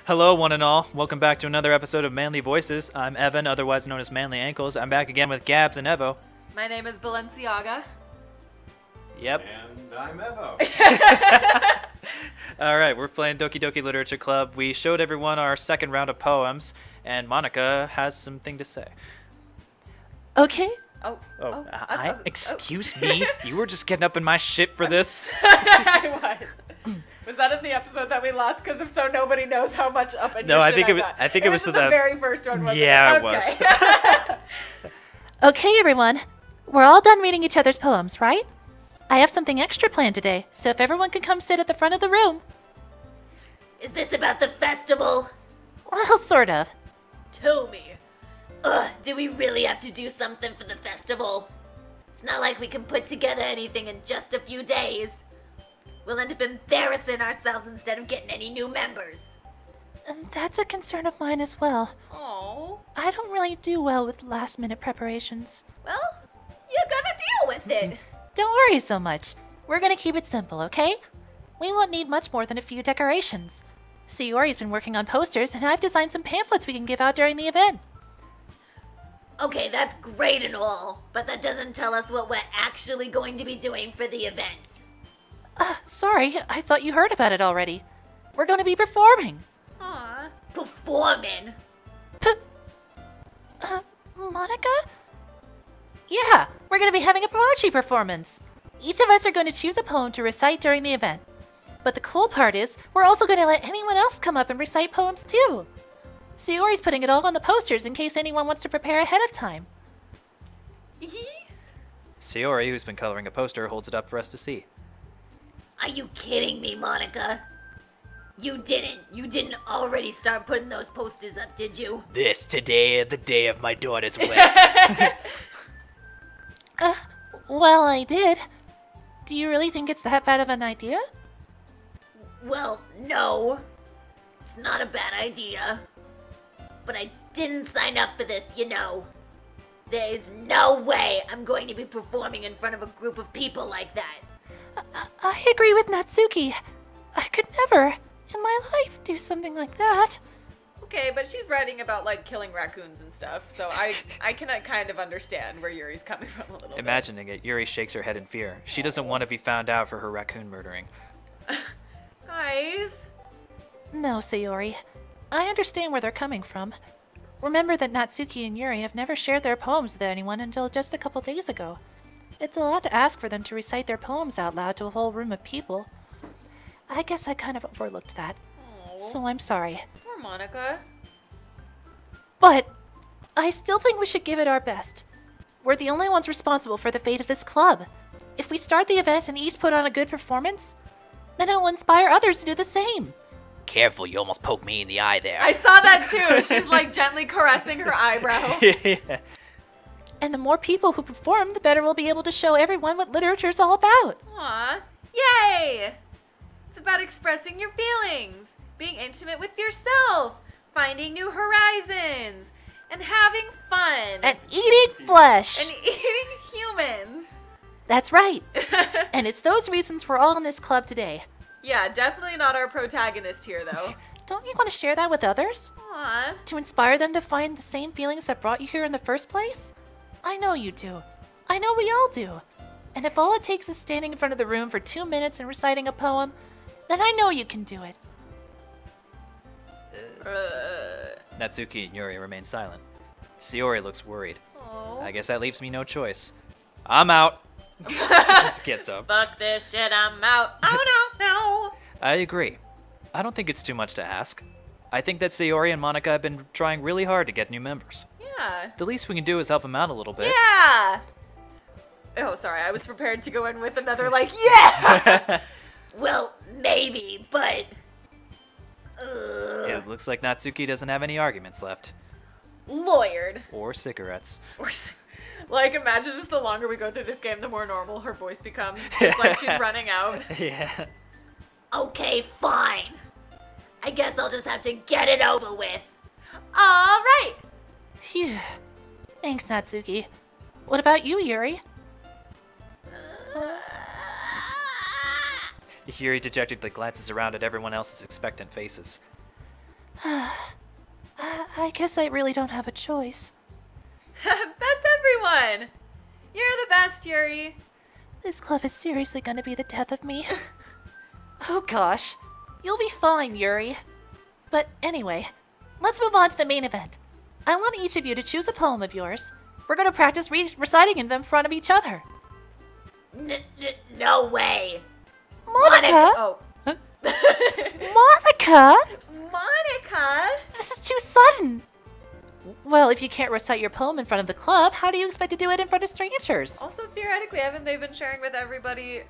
Hello, one and all. Welcome back to another episode of Manly Voices. I'm Evan, otherwise known as Manly Ankles. I'm back again with Gabs and Evo. My name is Balenciaga. Yep. And I'm Evo. Alright, we're playing Doki Doki Literature Club. We showed everyone our second round of poems, and Monica has something to say. Okay. Excuse me? You were just getting up in my shit for this? I was. Was that in the episode that we lost? Because if so, nobody knows how much up in your shit I think it was the the very first one. Wasn't yeah, it? it was. Okay, everyone. We're all done reading each other's poems, right? I have something extra planned today, so if everyone can come sit at the front of the room. Is this about the festival? Well, sort of. Tell me. Do we really have to do something for the festival? It's not like we can put together anything in just a few days. We'll end up embarrassing ourselves instead of getting any new members. And that's a concern of mine as well. Oh. I don't really do well with last-minute preparations. Well, you're gonna deal with it. Don't worry so much. We're gonna keep it simple, okay? We won't need much more than a few decorations. Sayori's been working on posters, and I've designed some pamphlets we can give out during the event. Okay, that's great and all, but that doesn't tell us what we're actually going to be doing for the event. Sorry, I thought you heard about it already. We're gonna be performing. Aw. Performing? Monica? Yeah, we're gonna be having a poetry performance. Each of us are going to choose a poem to recite during the event. But the cool part is, we're also going to let anyone else come up and recite poems too. Sayori's putting it all on the posters in case anyone wants to prepare ahead of time. Sayori, who's been coloring a poster, holds it up for us to see. Are you kidding me, Monica? You didn't already start putting those posters up, did you? This today is the day of my daughter's wedding. Well, I did. Do you really think it's that bad of an idea? Well, no. It's not a bad idea. But I didn't sign up for this, you know. There's no way I'm going to be performing in front of a group of people like that. I agree with Natsuki. I could never, in my life, do something like that. Okay, but she's writing about, like, killing raccoons and stuff, so I can kind of understand where Yuri's coming from a little Imagining it, Yuri shakes her head in fear. She doesn't want to be found out for her raccoon murdering. bit. Guys. No, Sayori. I understand where they're coming from. Remember that Natsuki and Yuri have never shared their poems with anyone until just a couple days ago. It's a lot to ask for them to recite their poems out loud to a whole room of people. I guess I kind of overlooked that. Aww. So I'm sorry. Poor Monica. But I still think we should give it our best. We're the only ones responsible for the fate of this club. If we start the event and each put on a good performance, then it will inspire others to do the same. Careful, you almost poked me in the eye there. I saw that too. She's like gently caressing her eyebrow. Yeah. And the more people who perform, the better we'll be able to show everyone what literature's all about. Aw. Yay! It's about expressing your feelings, being intimate with yourself, finding new horizons, and having fun. And eating flesh. And eating humans. That's right. And it's those reasons we're all in this club today. Yeah, definitely not our protagonist here, though. Don't you want to share that with others? Aw. To inspire them to find the same feelings that brought you here in the first place? I know you do. I know we all do. And if all it takes is standing in front of the room for 2 minutes and reciting a poem, then I know you can do it. Natsuki and Yuri remain silent. Sayori looks worried. Oh. I guess that leaves me no choice. I'm out. Just gets up. Fuck this shit, I'm out. Oh no. I agree. I don't think it's too much to ask. I think that Sayori and Monica have been trying really hard to get new members. Yeah. The least we can do is help them out a little bit. Yeah. Oh, sorry. I was prepared to go in with another, like, yeah! Well, maybe, but... Yeah, it looks like Natsuki doesn't have any arguments left. Lawyered. Or cigarettes. Like, imagine just the longer we go through this game, the more normal her voice becomes. Just like she's running out. Yeah. Okay, fine. I guess I'll just have to get it over with. All right. Phew. Thanks, Natsuki. What about you, Yuri? Yuri dejectedly glances around at everyone else's expectant faces. I guess I really don't have a choice. That's everyone! You're the best, Yuri. This club is seriously gonna be the death of me. Oh gosh. You'll be fine, Yuri. But anyway, let's move on to the main event. I want each of you to choose a poem of yours. We're gonna practice reciting in them in front of each other. No way. Monica! Oh. Monica! Monica? This is too sudden. Well, if you can't recite your poem in front of the club, how do you expect to do it in front of strangers? Also, theoretically, haven't they been sharing with everybody?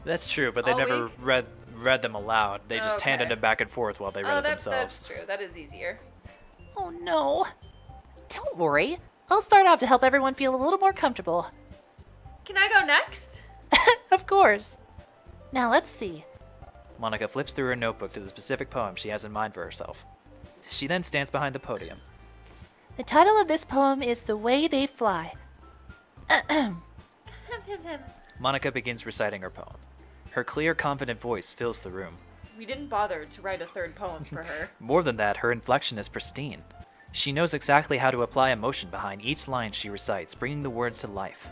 That's true, but they All never week? read them aloud. They just handed Okay. them back and forth while they read Oh, it that's themselves. true. That is easier. Oh no. Don't worry. I'll start off to help everyone feel a little more comfortable. Can I go next? Of course. Now let's see. Monica flips through her notebook to the specific poem she has in mind for herself. She then stands behind the podium. The title of this poem is The Way They Fly. Monica begins reciting her poem. Her clear, confident voice fills the room. We didn't bother to write a third poem for her. More than that, her inflection is pristine. She knows exactly how to apply emotion behind each line she recites, bringing the words to life.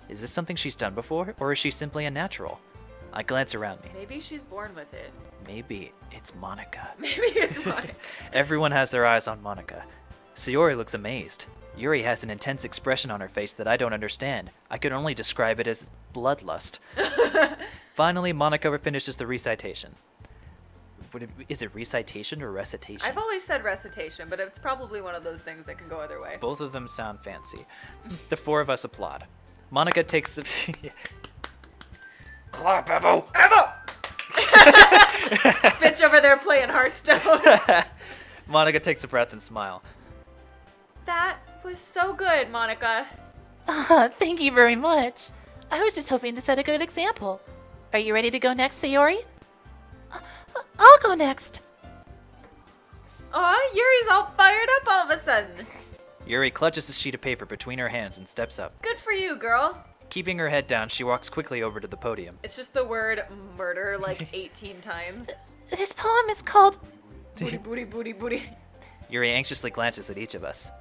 Is this something she's done before, or is she simply a natural? I glance around me. Maybe she's born with it. Maybe it's Monica. Maybe it's Monica. Everyone has their eyes on Monica. Sayori looks amazed. Yuri has an intense expression on her face that I don't understand. I could only describe it as bloodlust. Finally, Monica finishes the recitation. Is it recitation or recitation? I've always said recitation, but it's probably one of those things that can go either way. Both of them sound fancy. The four of us applaud. Monica takes the... Clap, Evo! Evo! Bitch over there playing Hearthstone. Monica takes a breath and smile. That was so good, Monica. Thank you very much. I was just hoping to set a good example. Are you ready to go next, Sayori? I'll go next. Aw, Yuri's all fired up all of a sudden. Yuri clutches a sheet of paper between her hands and steps up. Good for you, girl. Keeping her head down, she walks quickly over to the podium. It's just the word murder like 18 times. This poem is called... Booty, booty, booty, booty. Yuri anxiously glances at each of us.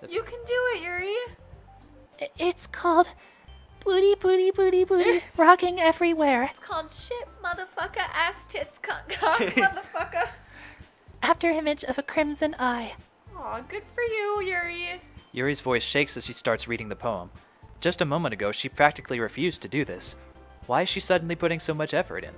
You can do it, Yuri. It's called... Booty, booty, booty, booty, rocking everywhere. It's called shit, motherfucker, ass, tits, cunt, cock, motherfucker. After image of a crimson eye. Aw, good for you, Yuri. Yuri's voice shakes as she starts reading the poem. Just a moment ago, she practically refused to do this. Why is she suddenly putting so much effort in?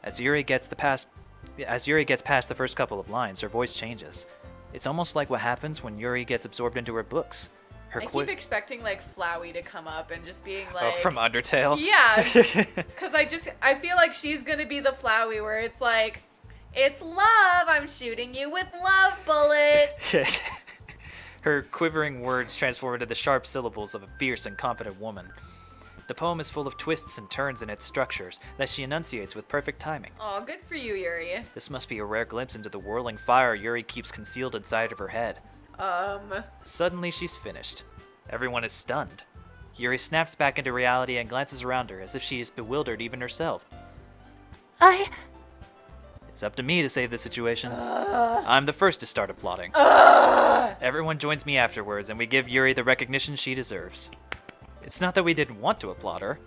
As Yuri gets past the first couple of lines, her voice changes. It's almost like what happens when Yuri gets absorbed into her books. I keep expecting like Flowey to come up and just being like... Oh, from Undertale? Yeah, because I feel like she's gonna be the Flowey where it's like, it's love, I'm shooting you with love bullets. Her quivering words transform into the sharp syllables of a fierce and confident woman. The poem is full of twists and turns in its structures that she enunciates with perfect timing. Aw, good for you, Yuri. This must be a rare glimpse into the whirling fire Yuri keeps concealed inside of her head. Suddenly she's finished. Everyone is stunned. Yuri snaps back into reality and glances around her as if she is bewildered even herself. It's up to me to save the situation. I'm the first to start applauding. Everyone joins me afterwards and we give Yuri the recognition she deserves. It's not that we didn't want to applaud her,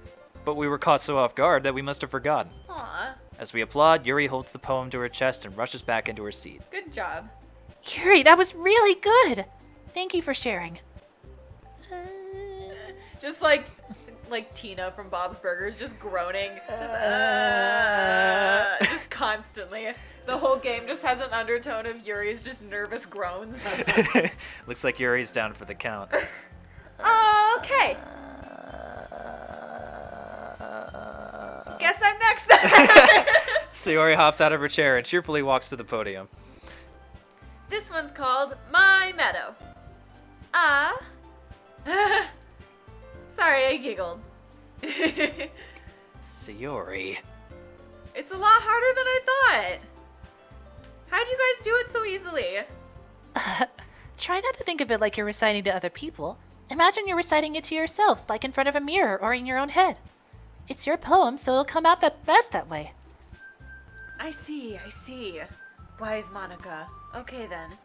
but we were caught so off guard that we must have forgotten. Aw, As we applaud, Yuri holds the poem to her chest and rushes back into her seat. good job. Yuri, that was really good. Thank you for sharing. Just like Tina from Bob's Burgers, just groaning, just constantly. The whole game just has an undertone of Yuri's just nervous groans. Looks like Yuri's down for the count. Okay. Guess I'm next. Sayori hops out of her chair and cheerfully walks to the podium. This one's called My Meadow. Sorry, I giggled. Sayori. It's a lot harder than I thought. How'd you guys do it so easily? Try not to think of it like you're reciting to other people. Imagine you're reciting it to yourself, like in front of a mirror or in your own head. It's your poem, so it'll come out the best that way. I see. Wise Monica. Okay then.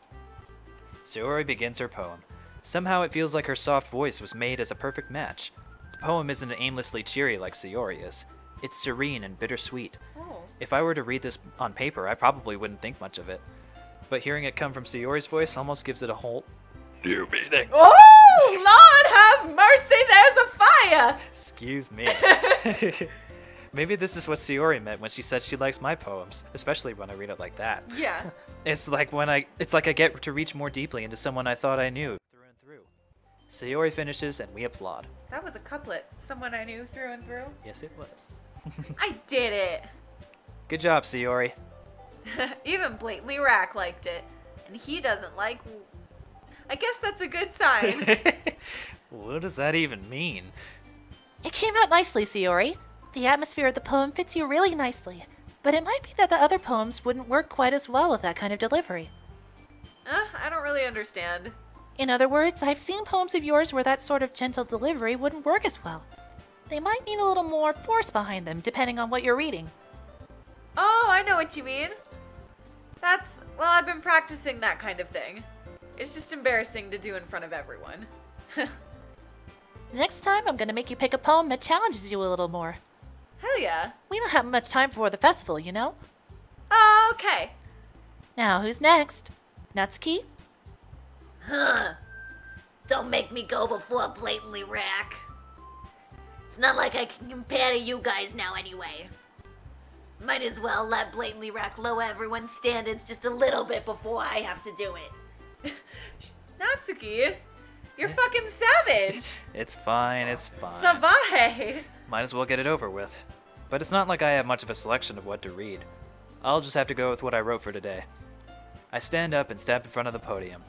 Sayori begins her poem. Somehow it feels like her soft voice was made as a perfect match. The poem isn't aimlessly cheery like Sayori is. It's serene and bittersweet. Oh. If I were to read this on paper, I probably wouldn't think much of it. But hearing it come from Sayori's voice almost gives it a whole new meaning. Oh, Lord have mercy, there's a fire! Excuse me. Maybe this is what Sayori meant when she said she likes my poems, especially when I read it like that. Yeah. It's like I get to reach more deeply into someone I thought I knew through and through. Sayori finishes and we applaud. That was a couplet. Someone I knew through and through. Yes, it was. I did it! Good job, Sayori. Even Blatantly Rack liked it. And he doesn't like... I guess that's a good sign. What does that even mean? It came out nicely, Sayori. The atmosphere of the poem fits you really nicely. But it might be that the other poems wouldn't work quite as well with that kind of delivery. I don't really understand. In other words, I've seen poems of yours where that sort of gentle delivery wouldn't work as well. They might need a little more force behind them, depending on what you're reading. Oh, I know what you mean. Well, I've been practicing that kind of thing. It's just embarrassing to do in front of everyone. Next time, I'm gonna make you pick a poem that challenges you a little more. Hell yeah. We don't have much time before the festival, you know? Oh, okay. Now, who's next? Natsuki? Huh. Don't make me go before Blatantly Rack. It's not like I can compare to you guys now anyway. Might as well let Blatantly Rack lower everyone's standards just a little bit before I have to do it. Natsuki, you're fucking savage. It's fine, it's fine. Savage. Might as well get it over with. But it's not like I have much of a selection of what to read. I'll just have to go with what I wrote for today. I stand up and step in front of the podium.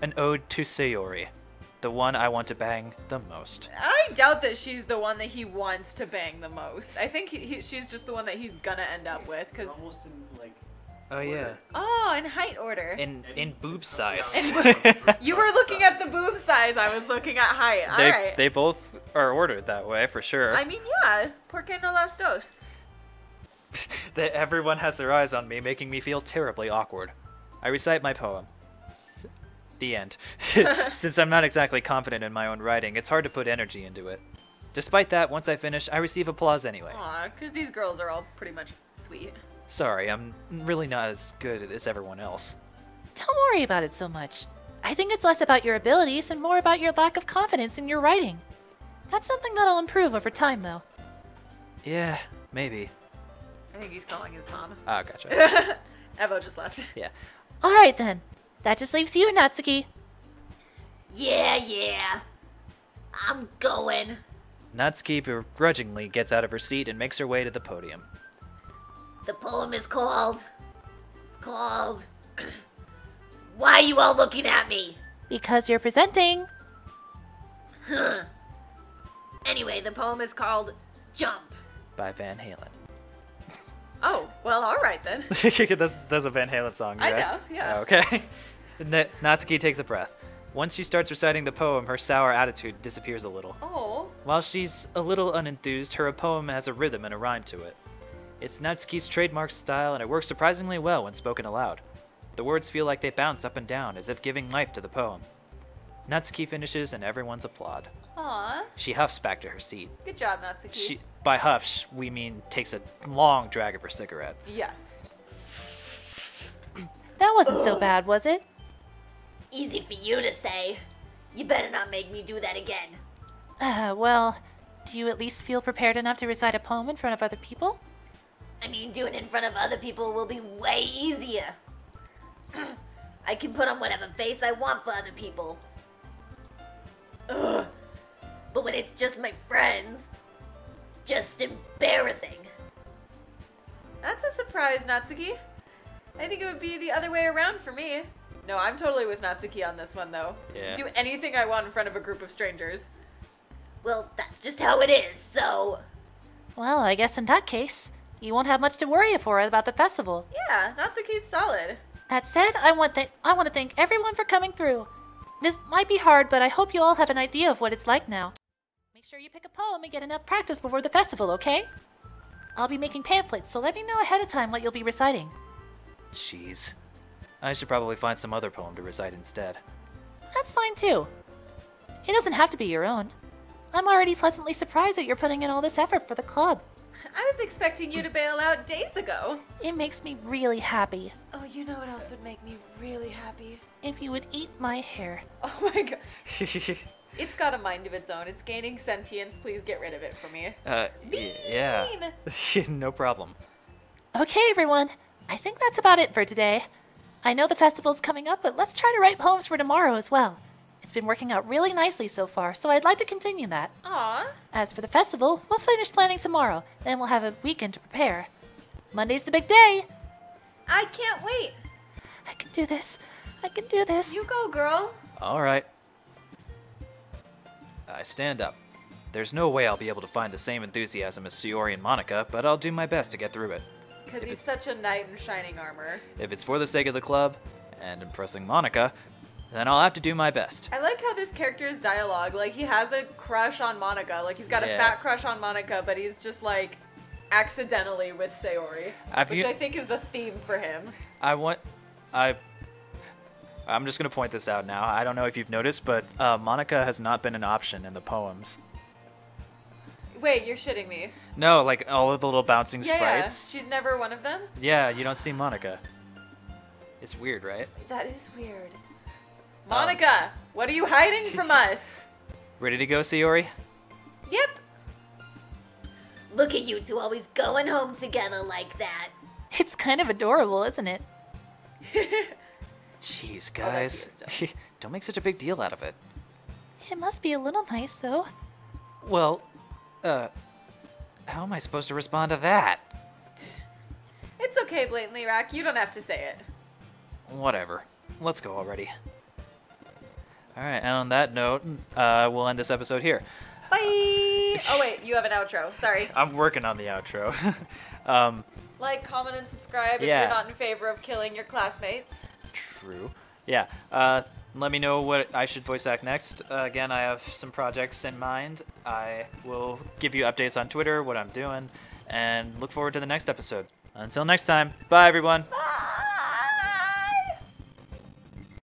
An ode to Sayori, the one I want to bang the most. I doubt that she's the one that he wants to bang the most. I think she's just the one that he's gonna end up with, because... Almost in, like, Oh yeah, Oh, in height order. in boob size. You were looking at the boob size, I was looking at height. Alright. They both are ordered that way for sure. I mean, yeah. ¿Por qué no las dos? Everyone has their eyes on me, making me feel terribly awkward. I recite my poem. The end. Since I'm not exactly confident in my own writing, it's hard to put energy into it. Despite that, once I finish, I receive applause anyway. Aw, because these girls are all pretty much sweet. Sorry, I'm really not as good as everyone else. Don't worry about it so much. I think it's less about your abilities and more about your lack of confidence in your writing. That's something that'll improve over time, though. Yeah, maybe. I think he's calling his mom. Ah, gotcha. Evo just left. Yeah. Alright then. That just leaves you, Natsuki. Yeah. I'm going. Natsuki begrudgingly gets out of her seat and makes her way to the podium. The poem is called... It's called... Why are you all looking at me? Because you're presenting. Huh. Anyway, the poem is called Jump. By Van Halen. Oh, well, alright then. that's a Van Halen song, I right? know, yeah. Oh, okay. Natsuki takes a breath. Once she starts reciting the poem, her sour attitude disappears a little. Oh. While she's a little unenthused, her poem has a rhythm and a rhyme to it. It's Natsuki's trademark style, and it works surprisingly well when spoken aloud. The words feel like they bounce up and down, as if giving life to the poem. Natsuki finishes, and everyone's applaud. Aw. She huffs back to her seat. Good job, Natsuki. By huffs, we mean takes a long drag of her cigarette. Yeah. That wasn't so bad, was it? Easy for you to say. You better not make me do that again. Well, do you at least feel prepared enough to recite a poem in front of other people? I mean, doing it in front of other people will be way easier. I can put on whatever face I want for other people. Ugh. But when it's just my friends, it's just embarrassing. That's a surprise, Natsuki. I think it would be the other way around for me. No, I'm totally with Natsuki on this one, though. Yeah. Do anything I want in front of a group of strangers. Well, that's just how it is, so... Well, I guess in that case, you won't have much to worry for about the festival. Yeah, Natsuki's solid. That said, I want to thank everyone for coming through. This might be hard, but I hope you all have an idea of what it's like now. Make sure you pick a poem and get enough practice before the festival, okay? I'll be making pamphlets, so let me know ahead of time what you'll be reciting. Jeez. I should probably find some other poem to recite instead. That's fine too. It doesn't have to be your own. I'm already pleasantly surprised that you're putting in all this effort for the club. I was expecting you to bail out days ago. It makes me really happy. Oh, you know what else would make me really happy? If you would eat my hair. Oh my god. It's got a mind of its own. It's gaining sentience. Please get rid of it for me. Yeah. No problem. Okay, everyone. I think that's about it for today. I know the festival's coming up, but let's try to write poems for tomorrow as well. It's been working out really nicely so far, so I'd like to continue that. Aw. As for the festival, we'll finish planning tomorrow, then we'll have a weekend to prepare. Monday's the big day. I can't wait. I can do this. I can do this. You go, girl. All right. I stand up. There's no way I'll be able to find the same enthusiasm as Sayori and Monica, but I'll do my best to get through it. Because he's such a knight in shining armor. If it's for the sake of the club and impressing Monica, then I'll have to do my best. I like how this character's dialogue, like he has a crush on Monica. Like he's got a fat crush on Monica, but he's just like accidentally with Sayori. Which I think is the theme for him. I'm just gonna point this out now. I don't know if you've noticed, but Monica has not been an option in the poems. Wait, you're shitting me. No, like all of the little bouncing sprites. Yeah, she's never one of them? Yeah, you don't see Monica. It's weird, right? That is weird. Monica, what are you hiding from us? Ready to go, Sayori? Yep. Look at you two always going home together like that. It's kind of adorable, isn't it? Jeez, Oh, that's guys. you Don't make such a big deal out of it. It must be a little nice, though. Well, how am I supposed to respond to that? It's okay, Blatantly Rack. You don't have to say it. Whatever. Let's go already. Alright, and on that note, we'll end this episode here. Bye! Oh wait, you have an outro. Sorry. I'm working on the outro. Like, comment, and subscribe if Yeah. you're not in favor of killing your classmates. True. Yeah. Let me know what I should voice act next. Again, I have some projects in mind. I will give you updates on Twitter, what I'm doing, and look forward to the next episode. Until next time, bye everyone! Bye!